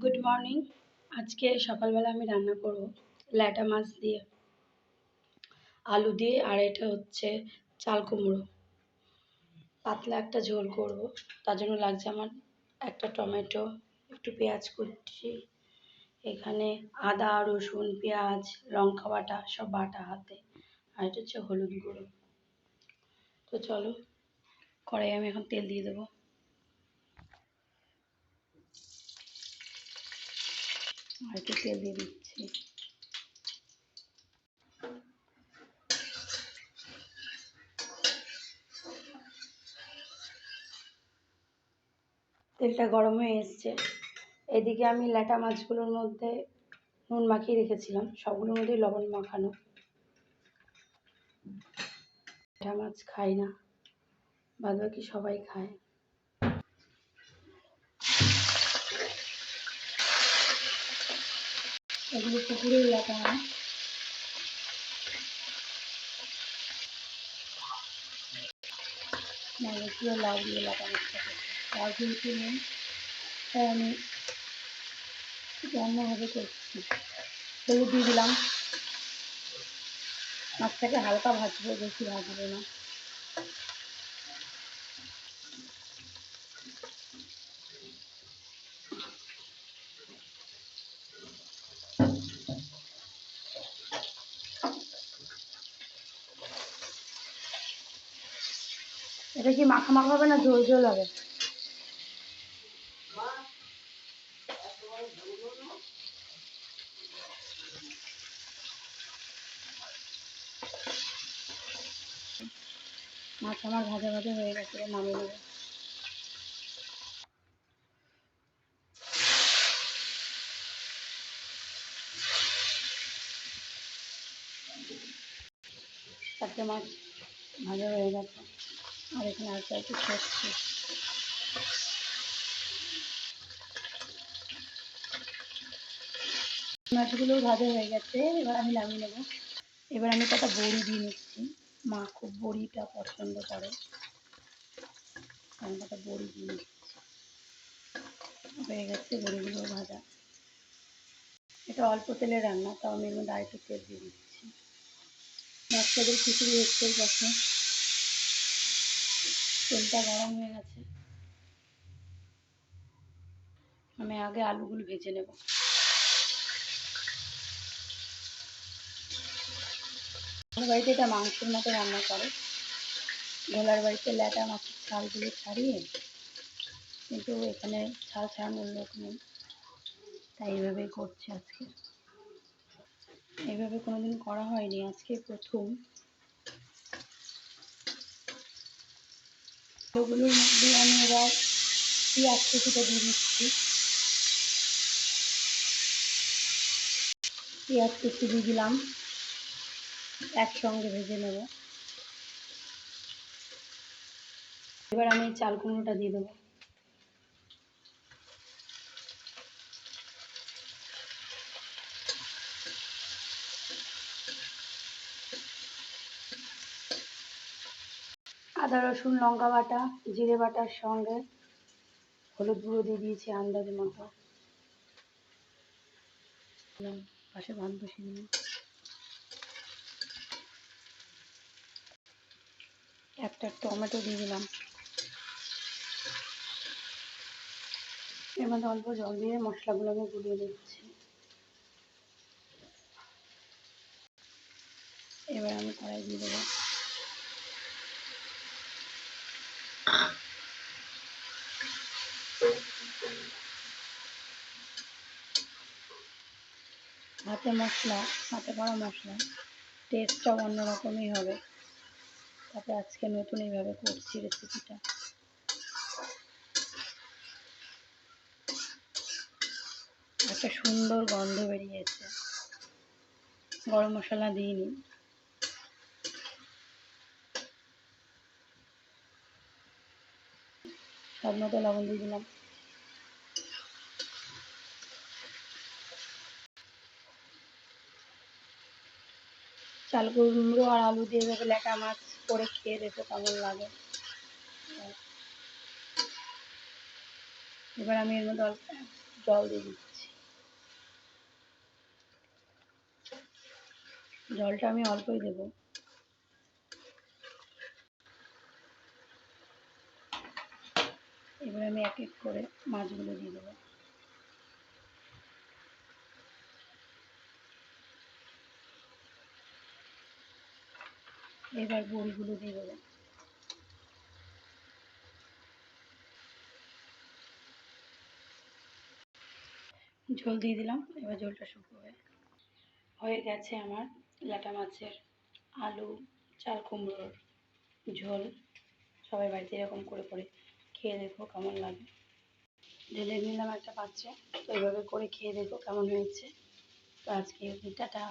Good morning. আজকে সকালবেলা আমি রান্না করব ল্যাটা মাছ দিয়ে, আলু দিয়ে, আর এটা হচ্ছে চাল কুমড়ো। পাতলা একটা ঝোল করব, তার জন্য লাগছে আমার একটা টমেটো, একটু পেঁয়াজ কুচি, এখানে আদা রসুন পেঁয়াজ লঙ্কা বাটা সব বাটা হাতে, আর এটা হচ্ছে হলুদ গুঁড়ো। তো চলো কড়াই আমি এখন তেল দিয়ে দেবো। আর একটু তেল দিয়ে দিচ্ছি। তেলটা গরম হয়ে এসছে। এদিকে আমি ল্যাটা মাছগুলোর মধ্যে নুন মাখিয়ে রেখেছিলাম, সবগুলোর মধ্যে লবণ মাখানো। ল্যাটা মাছ খাই না, বাদবাকি সবাই খায়। এগুলো পুকুরের ল্যাটা মাছ। পুরো লাউ দিয়ে ল্যাটা মাছটা করছি, লাউ যেহেতু নেই তাই আমি অন্যভাবে করছি। হলুদ দিয়ে দিলাম। মাছটাকে হালকা ভাজবো, বেশি ভাজবো না। এটা কি মাখা মাখা হবে না ঝোল ঝোল হবে? মাছ আমার ভাজা ভাজা হয়ে গেছে, নামিয়ে নেবো। চারটে মাছ ভাজা হয়ে গেছে, আর এখানে আস্তে আস্তে করছি। মাছগুলো ভাজা হয়ে গেছে, এবার আমি নামিয়ে নেবো। এবার আমি কটা বড়ি দিয়ে নিচ্ছি, মা খুব বড়িটা পছন্দ করে, আমি কটা বড়ি দিয়ে নিচ্ছি। হয়ে গেছে বড়িগুলো ভাজা। এটা অল্প তেলে রান্না, তাও আমি এর মধ্যে আরেকটু তেল দিয়ে দিচ্ছি। বাচ্চাদের খিচুড়ি হচ্ছে গেছে, তেলটা গরম হয়ে গেছে। আমি আগে আলুগুলো ভেজে নেব। আমার বাড়িতে এটা মাংসের মতো রান্না করে, গোলার বাড়িতে ল্যাটা মাছের ছালগুলো ছাড়িয়ে, কিন্তু এখানে ছাল ছাড়ানোর লোক নেই, তাই এইভাবেই করছে আজকে। এইভাবে কোনোদিন করা হয়নি, আজকে প্রথম। আলুগুলোর মধ্যে আমি এবার পেঁয়াজ কুচিটা দিয়ে দিচ্ছি। পেঁয়াজ কুচি দিয়ে দিলাম, একসঙ্গে ভেজে নেব। এবার আমি চাল কুমড়োটা দিয়ে দেবো। আদা রসুন লঙ্কা বাটা জিরে বাটার সঙ্গে হলুদ গুঁড়ো দিয়ে দিয়েছি আন্দাজ মতো। পাশে ভাত বসিয়ে দিলাম। একটা টমেটো দিয়ে দিলাম। এর মধ্যে অল্প জল দিয়ে মশলাগুলো আমি গুলিয়ে দিচ্ছি। এবার আমি কড়াই দিয়ে দেবো। হাতে করা মশলা টেস্টটাও অন্যরকমই হবে, তাতে আজকে নতুন এইভাবে করছি রেসিপিটা। একটা সুন্দর গন্ধ বেরিয়েছে। গরম মশলা দিইনি। স্বাদ মতো লবণ দিয়ে দিলাম। চাল কুমড়ো আর আলু দিয়ে এভাবে ল্যাটা মাছ করে খেয়ে দেখো কেমন লাগে। এবার আমি এর মধ্যে অল্প জল দিয়ে দিচ্ছি। জলটা আমি অল্পই দেব। এবার আমি এক এক করে মাছগুলো দিয়ে দেবো। এবার বড়িগুলো দিয়ে দেবো। ঝোল দিয়ে দিলাম, এবার ঝোলটা শুকোবে। হয়ে গেছে আমার ল্যাটা মাছের আলু চাল কুমড়োর ঝোল। সবাই বাড়িতে এরকম করে করে খেয়ে দেখো কেমন লাগে। ঢেলে নিলাম একটা পাত্রে, তো এইভাবে করে খেয়ে দেখো কেমন হয়েছে। তো আজকে টাটা।